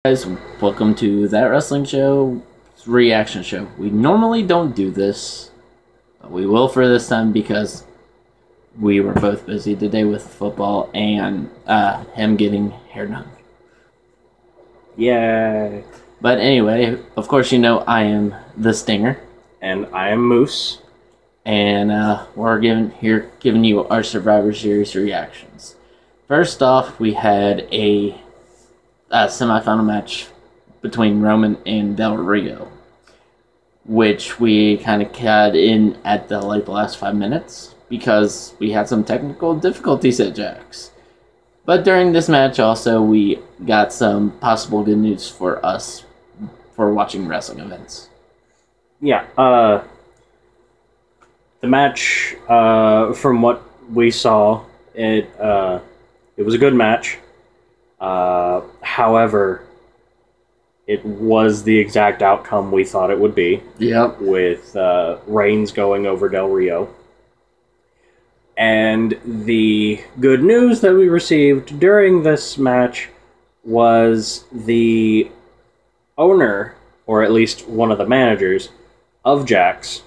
Guys, welcome to That Wrestling Show reaction show. We normally don't do this, but we will for this time because we were both busy today with football and him getting hair done. Yay! But anyway, of course you know I am the Stinger. And I am Moose. And we're giving you our Survivor Series reactions. First off, we had a semifinal match between Roman and Del Rio, which we kind of cut in at the last 5 minutes because we had some technical difficulties at Jax. But during this match also we got some possible good news for us for watching wrestling events. Yeah, the match, from what we saw, it was a good match. However, it was the exact outcome we thought it would be. Yep. With Reigns going over Del Rio. And the good news that we received during this match was the owner, or at least one of the managers, of Jax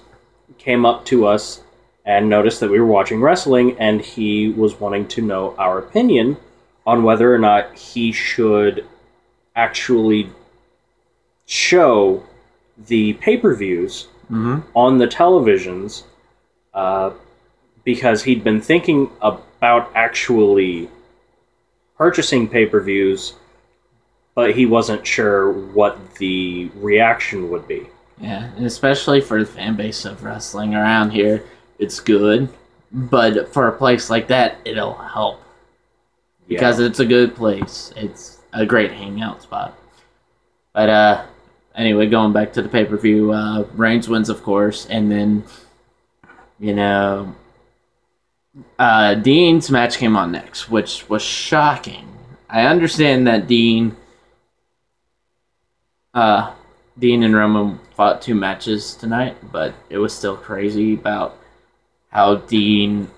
came up to us and noticed that we were watching wrestling, and he was wanting to know our opinion on whether or not he should actually show the pay-per-views on the televisions, because he'd been thinking about actually purchasing pay-per-views, but he wasn't sure what the reaction would be. Yeah, and especially for the fan base of wrestling around here, it's good, but for a place like that, it'll help. Because it's a good place. It's a great hangout spot. But anyway, going back to the pay-per-view, Reigns wins, of course, and then, you know, Dean's match came on next, which was shocking. I understand that Dean and Roman fought 2 matches tonight, but it was still crazy about how Dean's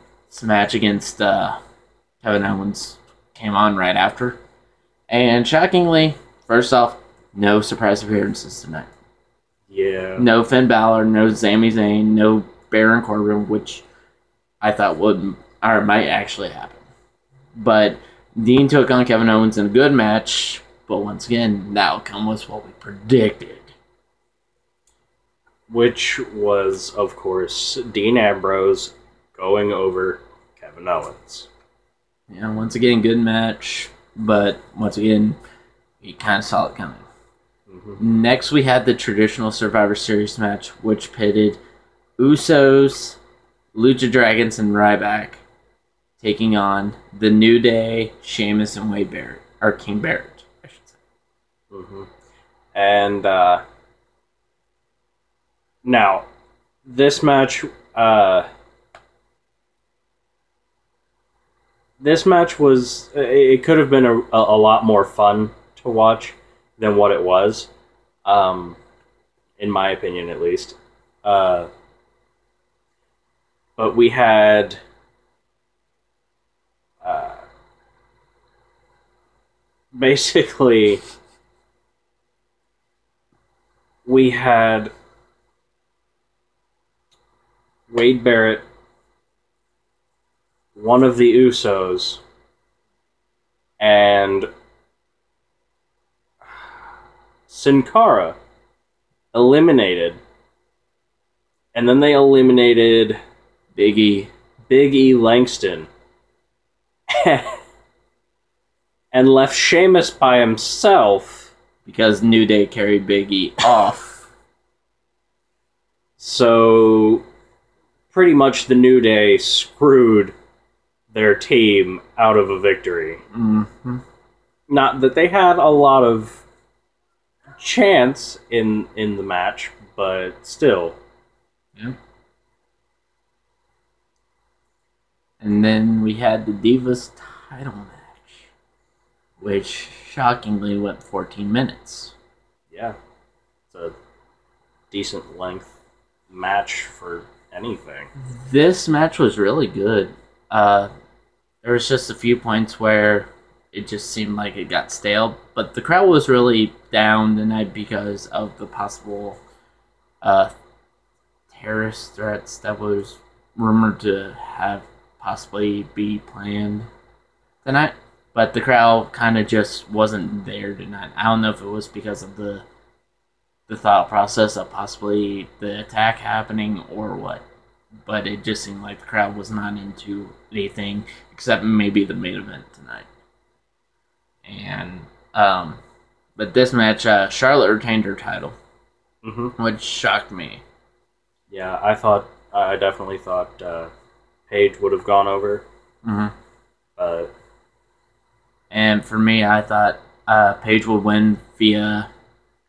match against Kevin Owens came on right after. And shockingly, first off, no surprise appearances tonight. Yeah. No Finn Balor, no Sami Zayn, no Baron Corbin, which I thought would or might actually happen. But Dean took on Kevin Owens in a good match, but once again, the outcome was what we predicted. Which was, of course, Dean Ambrose going over Kevin Owens. Yeah, once again, good match, but once again, you kind of saw it coming. Next, we had the traditional Survivor Series match, which pitted Usos, Lucha Dragons, and Ryback taking on the New Day, Sheamus, and Wade Barrett, or King Barrett, I should say. And now, this match, was, it could have been a lot more fun to watch than what it was, in my opinion at least. But we had basically we had Wade Barrett, one of the Usos, and Sin Cara eliminated, and then they eliminated Big E Langston, and left Sheamus by himself because New Day carried Big E off. So pretty much the New Day screwed their team out of a victory. Not that they had a lot of chance in the match, but still. Yeah. And then we had the Divas title match, which shockingly went 14 minutes. Yeah. It's a decent length match for anything. This match was really good. There was just a few points where it just seemed like it got stale. But the crowd was really down tonight because of the possible terrorist threats that was rumored to have possibly be planned tonight. But the crowd kind of just wasn't there tonight. I don't know if it was because of the thought process of possibly the attack happening or what. But it just seemed like the crowd was not into anything except maybe the main event tonight. And but this match, Charlotte retained her title, which shocked me. Yeah, I definitely thought Paige would have gone over. And for me, I thought Paige would win via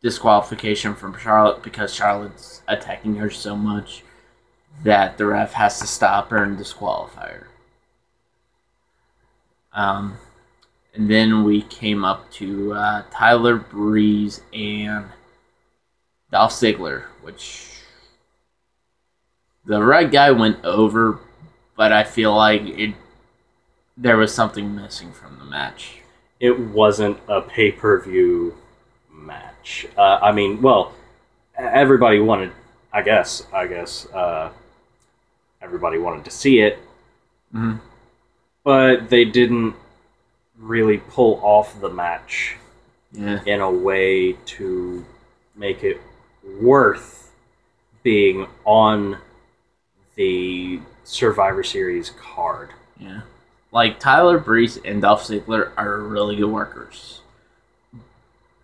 disqualification from Charlotte because Charlotte's attacking her so much that the ref has to stop her and disqualify her. And then we came up to Tyler Breeze and Dolph Ziggler, which the right guy went over, but I feel like there was something missing from the match. It wasn't a pay-per-view match. I mean, well, everybody wanted, I guess, everybody wanted to see it, but they didn't really pull off the match in a way to make it worth being on the Survivor Series card. Yeah. Like, Tyler Breeze and Dolph Ziggler are really good workers.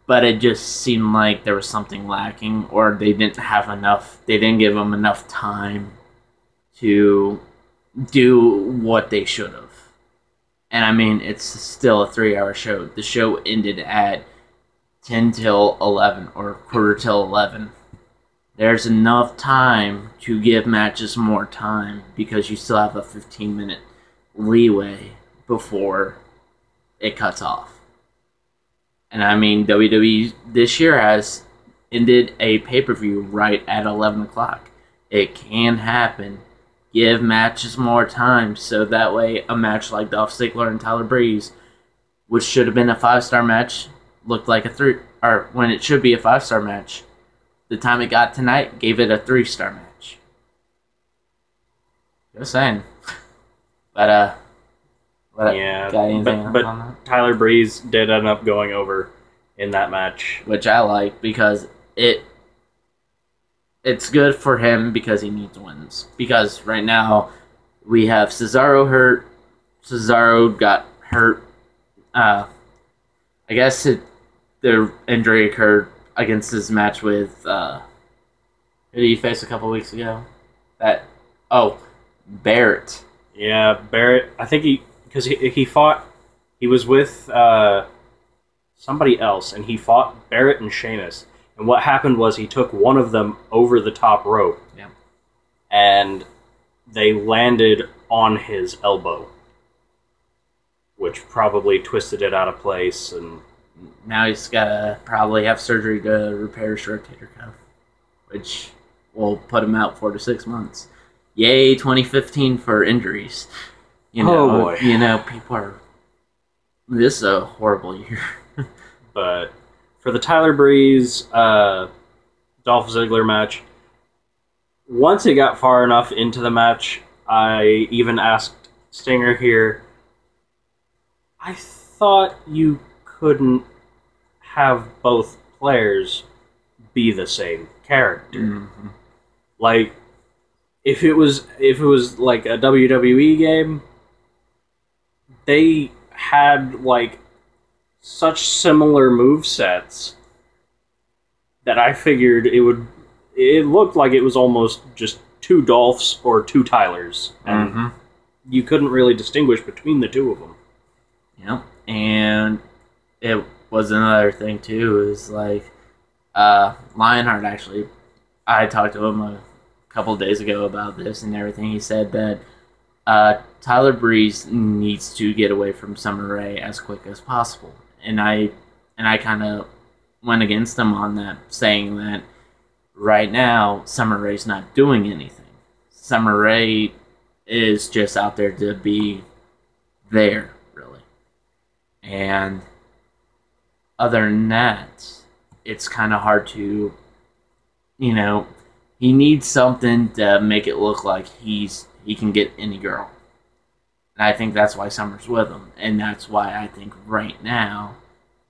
But it just seemed like there was something lacking, or they didn't have enough, they didn't give them enough time to do what they should have. And I mean, it's still a 3-hour show. The show ended at 10 till 11, or quarter till 11. There's enough time to give matches more time, because you still have a 15-minute leeway before it cuts off. And I mean, WWE this year has ended a pay-per-view right at 11 o'clock. It can happen. Give matches more time, so that way a match like Dolph Ziggler and Tyler Breeze, which should have been a 5-star match, looked like a 3, or when it should be a 5-star match, the time it got tonight gave it a 3-star match. Just saying. But yeah, got anything but on that? Tyler Breeze did end up going over in that match, Which I like, because it's good for him because he needs wins. Because right now we have Cesaro hurt. Cesaro got hurt. I guess the injury occurred against his match with who did he face a couple weeks ago? Barrett. Yeah, Barrett. I think he was with somebody else, and he fought Barrett and Sheamus. And what happened was he took one of them over the top rope, and they landed on his elbow, which probably twisted it out of place. And now he's gotta probably have surgery to repair his rotator cuff, which will put him out 4 to 6 months. Yay, 2015 for injuries. Oh boy. People are. This is a horrible year. But for the Tyler Breeze Dolph Ziggler match, once it got far enough into the match, I even asked Stinger here, I thought you couldn't have both players be the same character. Like, if it was like a WWE game, they had like such similar movesets that I figured it looked like it was almost just 2 Dolphs or 2 Tylers, and you couldn't really distinguish between the 2 of them. Yep, and it was another thing too, is like Lionheart actually, I talked to him a couple of days ago about this and everything. He said that Tyler Breeze needs to get away from Summer Rae as quick as possible. And I kind of went against him on that, saying that right now Summer Rae's not doing anything. Summer Rae is just out there to be there, really. And other than that, it's kind of hard to, he needs something to make it look like he can get any girl. And I think that's why Summer's with him. And that's why I think right now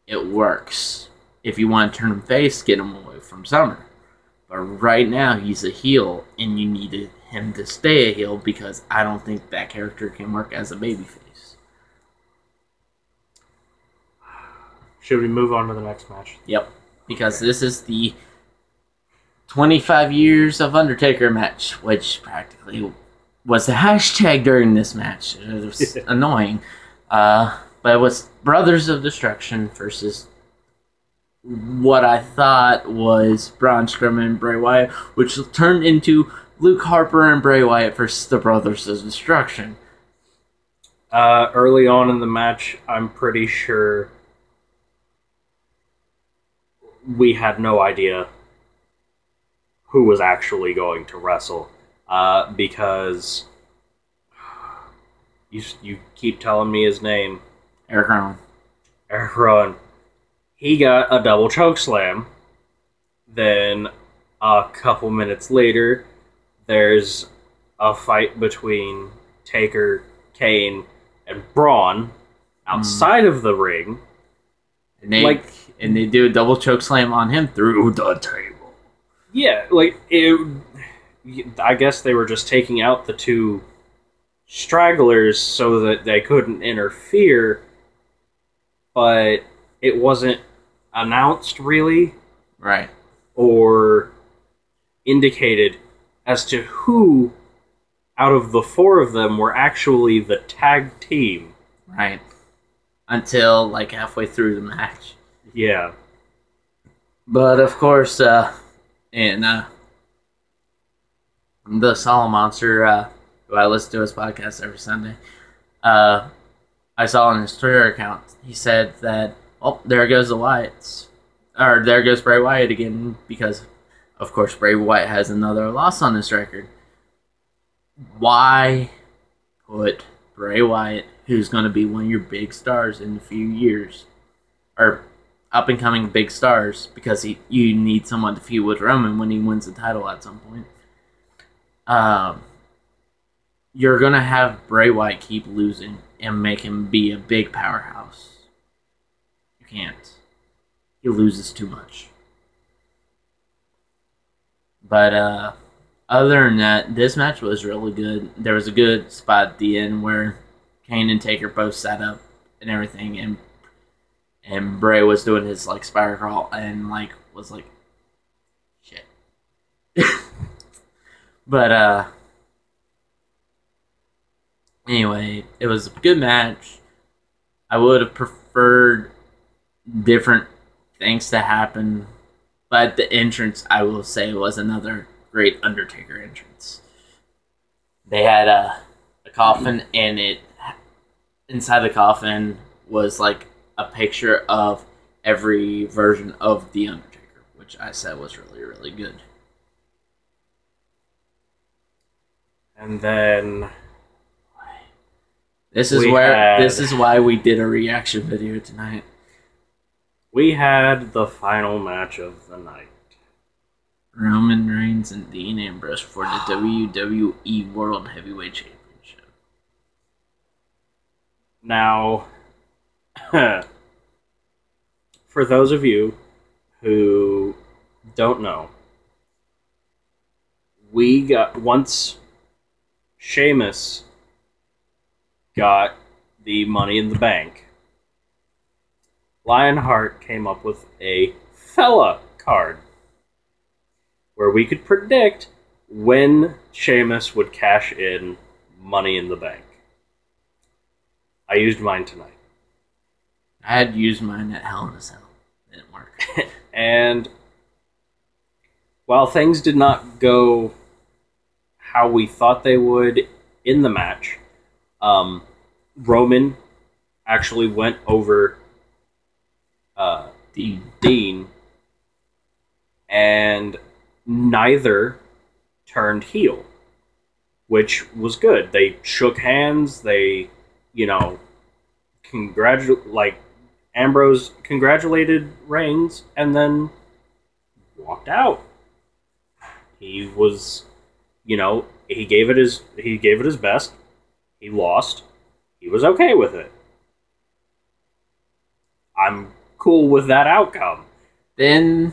it works. If you want to turn him face, get him away from Summer. But right now he's a heel, and you needed him to stay a heel because I don't think that character can work as a babyface. Should we move on to the next match? Yep. Because this is the 25 years of Undertaker match, which practically was the hashtag during this match. It was annoying. But it was Brothers of Destruction versus what I thought was Braun Strowman and Bray Wyatt, which turned into Luke Harper and Bray Wyatt versus the Brothers of Destruction. Early on in the match, I'm pretty sure we had no idea who was actually going to wrestle. Because you keep telling me his name. Eric Rowan. Eric Rowan. He got a double choke slam. Then a couple minutes later, there's a fight between Taker, Kane, and Braun outside of the ring. And they do a double choke slam on him through the table. Yeah, I guess they were just taking out the two stragglers so that they couldn't interfere, but it wasn't announced really, right, or indicated as to who out of the four of them were actually the tag team. Right. Until halfway through the match. Yeah. But of course, in the Solid Monster, who I listen to his podcast every Sunday, I saw on his Twitter account, he said that, oh, there goes the Wyatts. Or there goes Bray Wyatt again, because, of course, Bray Wyatt has another loss on his record. Why put Bray Wyatt, who's going to be one of your big stars in a few years, or up-and-coming big stars, because you need someone to feud with Roman when he wins the title at some point. You're going to have Bray Wyatt keep losing and make him be a big powerhouse. You can't. He loses too much. But other than that, this match was really good. There was a good spot at the end where Kane and Taker both sat up and everything, and Bray was doing his spiral crawl and was shit. But anyway, it was a good match. I would have preferred different things to happen, but the entrance, I will say, was another great Undertaker entrance. They had a coffin, and inside the coffin was a picture of every version of the Undertaker, which I said was really, really good. And then this is why we did a reaction video tonight. We had the final match of the night. Roman Reigns and Dean Ambrose for the WWE World Heavyweight Championship. Now, for those of you who don't know, once Sheamus got the Money in the Bank, Lionheart came up with a fella card where we could predict when Sheamus would cash in Money in the Bank. I used mine tonight. I had used mine at Hell in a Cell. It didn't work. And while things did not go how we thought they would in the match, Roman actually went over Dean, and neither turned heel, which was good. They shook hands. They, Ambrose congratulated Reigns and then walked out. He was, he gave it his best. He lost. He was okay with it. I'm cool with that outcome. Then,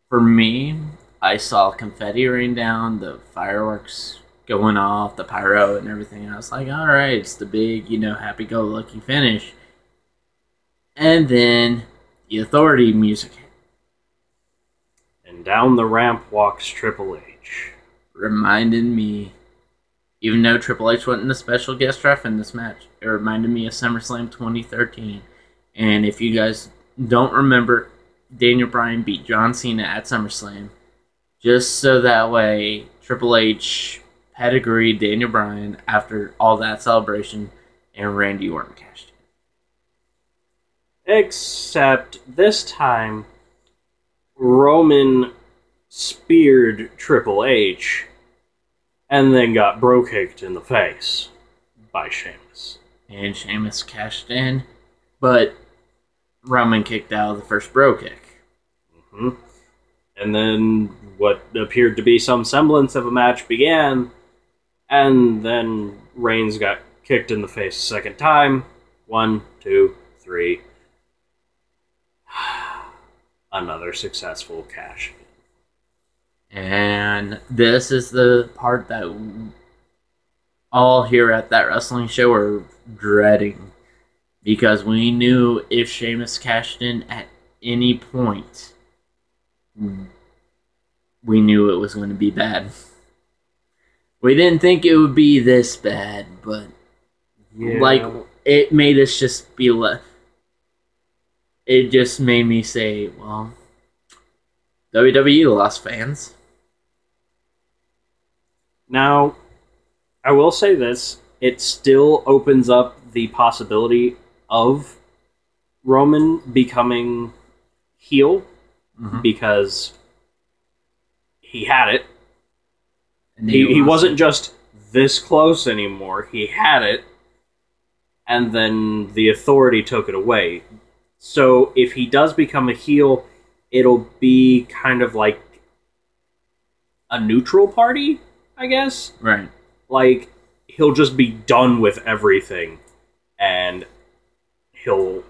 for me, I saw confetti rain down, the fireworks going off, the pyro and everything. And I was like, all right, it's the big, happy-go-lucky finish. And then the Authority music hit. And down the ramp walks Triple H. Reminded me, even though Triple H wasn't a special guest ref in this match, it reminded me of SummerSlam 2013. And if you guys don't remember, Daniel Bryan beat John Cena at SummerSlam, just so that way Triple H pedigreed Daniel Bryan after all that celebration, and Randy Orton cashed in. Except this time, Roman speared Triple H and then got bro-kicked in the face by Sheamus. And Sheamus cashed in, but Roman kicked out of the first bro kick. Mm-hmm. And then what appeared to be some semblance of a match began, and then Reigns got kicked in the face a second time. 1, 2, 3. Another successful cash. And this is the part that all here at that wrestling show are dreading. Because we knew if Sheamus cashed in at any point, we knew it was going to be bad. We didn't think it would be this bad, but it made us just be it just made me say, well, WWE lost fans. Now, I will say this, it still opens up the possibility of Roman becoming heel, because he had it. And he wasn't just this close anymore. He had it, and then the Authority took it away. So if he does become a heel, it'll be kind of like a neutral party, I guess. Right. Like, he'll just be done with everything, and he'll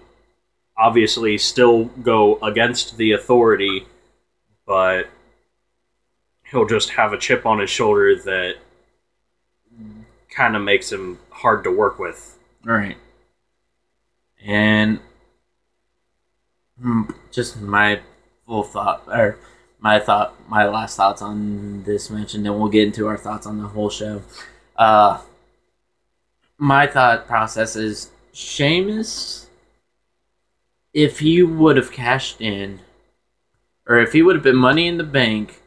obviously still go against the Authority, but he'll just have a chip on his shoulder that kind of makes him hard to work with. Right. And just my last thoughts on this match, and then we'll get into our thoughts on the whole show. My thought process is Sheamus, if he would have cashed in, or if he would have been Money in the Bank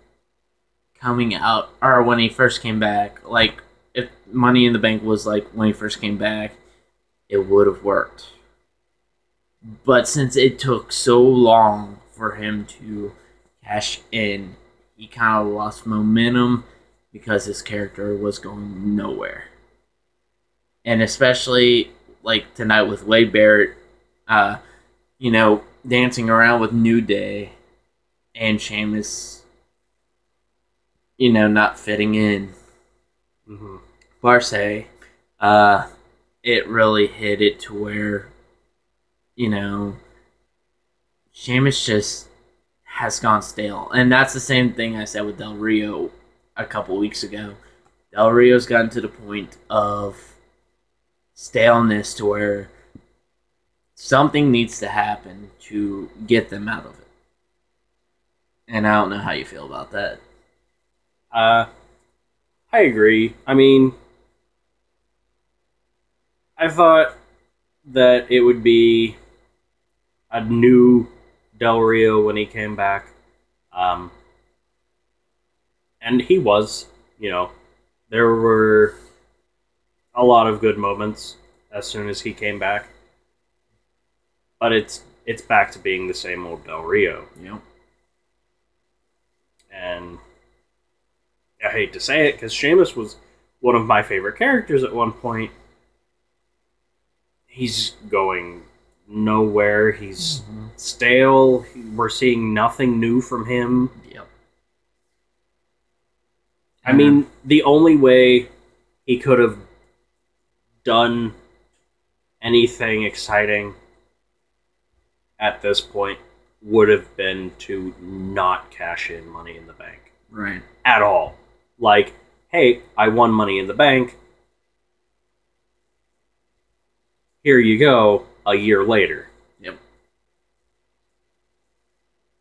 coming out, or when he first came back, like if Money in the Bank was like when he first came back, it would have worked. But since it took so long for him to cash in, he kind of lost momentum because his character was going nowhere. And especially like tonight with Wade Barrett, dancing around with New Day and Sheamus, not fitting in. Barce, it really hit it to where, Sheamus just has gone stale. And that's the same thing I said with Del Rio a couple weeks ago. Del Rio's gotten to the point of staleness to where something needs to happen to get them out of it. And I don't know how you feel about that. I agree. I mean, I thought that it would be a new Del Rio when he came back. And he was, there were a lot of good moments as soon as he came back. But it's back to being the same old Del Rio. And I hate to say it, because Sheamus was one of my favorite characters at one point. He's going nowhere. He's stale. We're seeing nothing new from him. Yep. I mean, the only way he could have done anything exciting at this point would have been to not cash in Money in the Bank. Right. At all. Like, hey, I won Money in the Bank. Here you go, a year later. Yep.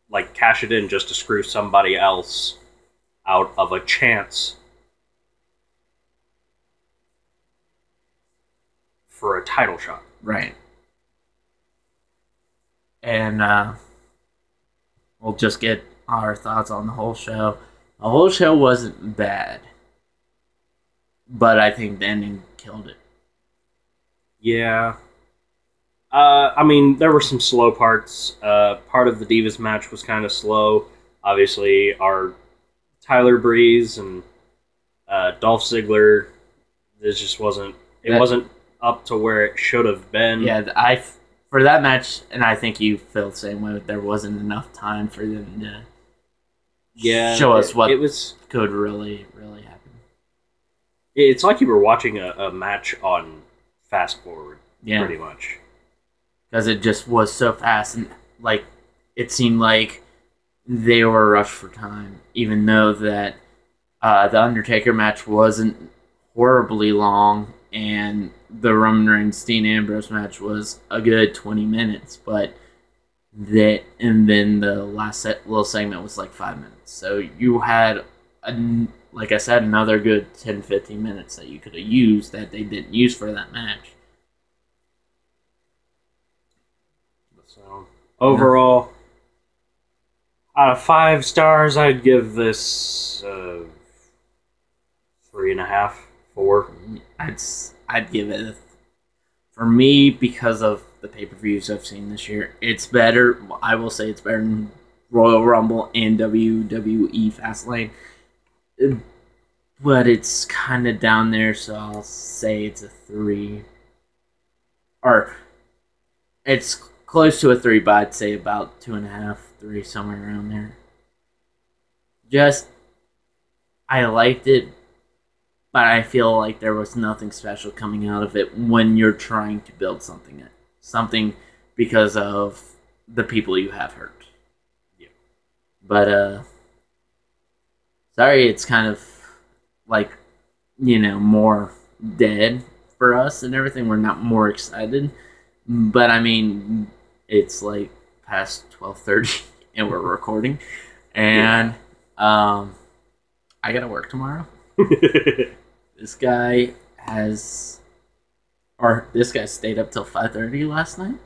Like, cash it in just to screw somebody else out of a chance for a title shot. Right. And we'll just get our thoughts on the whole show. The whole show wasn't bad, but I think the ending killed it. Yeah. I mean, there were some slow parts. Part of the Divas match was kind of slow. Obviously, our Tyler Breeze and Dolph Ziggler, this just wasn't... It wasn't up to where it should have been. Yeah, for that match, and I think you feel the same way, there wasn't enough time for them to show us what could really, really happen. It's like you were watching a match on fast forward, pretty much. Because it just was so fast, and like it seemed like they were rushed for time, even though that the Undertaker match wasn't horribly long, and the Roman Reigns Dean Ambrose match was a good 20 minutes, and then the last little segment was like 5 minutes. So you had, like I said, another good 10-15 minutes that you could have used that they didn't use for that match. So overall, out of 5 stars, I'd give this 3.5, 4. I'd give it, for me, because of the pay-per-views I've seen this year, it's better. I will say it's better than Royal Rumble and WWE Fastlane. But it's kind of down there, so I'll say it's a 3. Or, it's close to a 3, but I'd say about 2.5, 3, somewhere around there. I liked it, but I feel like there was nothing special coming out of it when you're trying to build something because of the people you have hurt. Yeah. But, sorry, it's kind of like, more dead for us and everything. We're not more excited. But, I mean, it's like past 12:30 and we're recording. And, I gotta work tomorrow. This guy stayed up till 5:30 last night.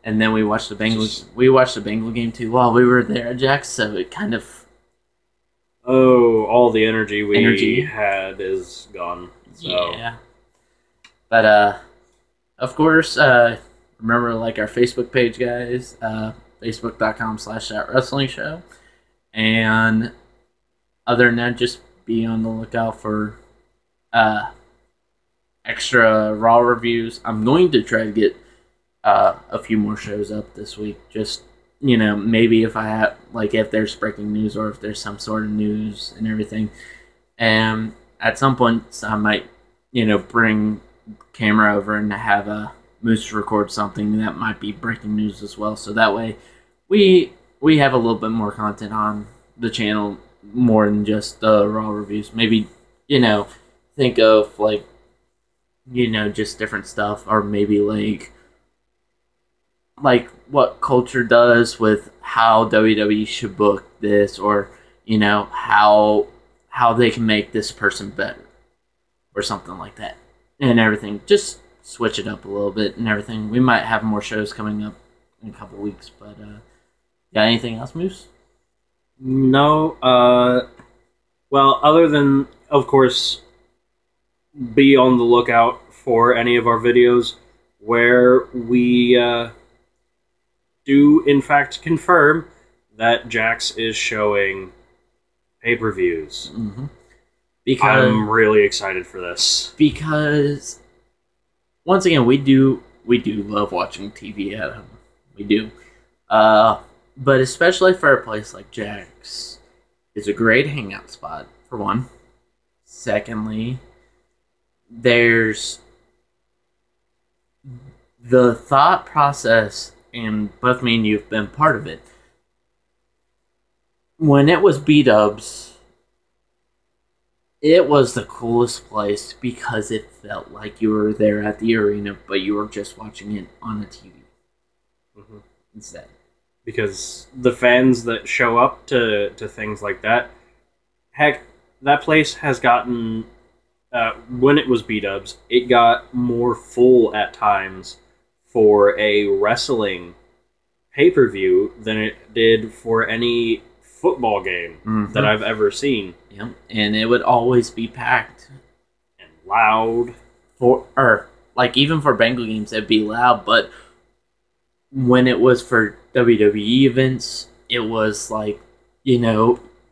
And then we watched the Bengals. We watched the Bengal game too while we were there at Jack's. So it kind of. Oh, all the energy we had is gone. So. Yeah. But of course, remember like our Facebook page, guys. Facebook.com/thatwrestlingshow. And other than that, just be on the lookout for extra Raw reviews. I'm going to try to get a few more shows up this week. Just, maybe if I have, like, if there's breaking news or if there's some sort of news and everything. And at some point, I might, bring camera over and have a Moose record something that might be breaking news as well. So that way, we have a little bit more content on the channel, more than just the Raw reviews. Maybe, think of, like, just different stuff, or maybe, like what culture does with how WWE should book this, or, how they can make this person better, or something like that, and everything. Just switch it up a little bit and everything. We might have more shows coming up in a couple weeks, but, got anything else, Moose? No, well, other than, of course, be on the lookout for any of our videos where we do, in fact, confirm that Jax is showing pay-per-views. Mm-hmm. I'm really excited for this. Because, once again, we do we do love watching TV at home. We do. But especially for a place like Jack's, it's a great hangout spot, for one. Secondly, there's the thought process, and both me and you have been part of it. When it was B-Dubs, it was the coolest place because it felt like you were there at the arena, but you were just watching it on a TV instead. Because the fans that show up to things like that, heck, that place has gotten, when it was B-Dubs, it got more full at times for a wrestling pay-per-view than it did for any football game that I've ever seen. Yep, and it would always be packed. And loud. Even for Bengal games, it'd be loud, but when it was for WWE events, it was like,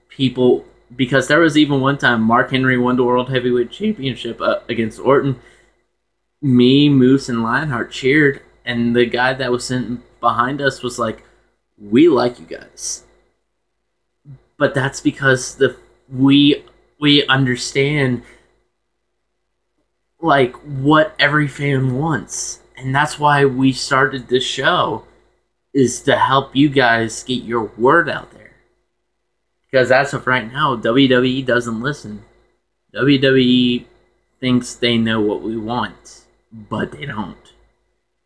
people, because there was even one time Mark Henry won the World Heavyweight Championship against Orton. Me, Moose, and Lionheart cheered, and the guy that was sitting behind us was like, "We like you guys." But that's because we understand like what every fan wants. And that's why we started this show, is to help you guys get your word out there. Because as of right now, WWE doesn't listen. WWE thinks they know what we want, but they don't.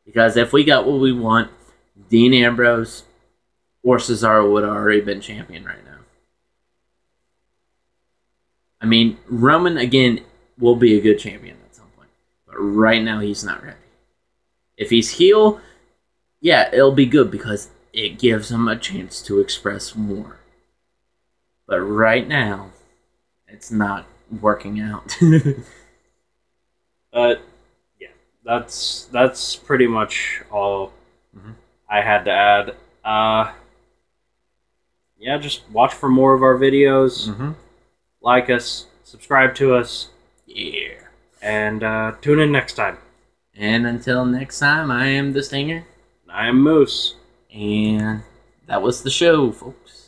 Because if we got what we want, Dean Ambrose or Cesaro would have already been champion right now. I mean, Roman, again, will be a good champion at some point. But right now, he's not ready. If he's heel, yeah, it'll be good because it gives him a chance to express more. But right now, it's not working out. Yeah, that's pretty much all I had to add. Yeah, just watch for more of our videos. Like us, subscribe to us. Yeah. And tune in next time. And until next time, I am the Stinger. I am Moose. And that was the show, folks.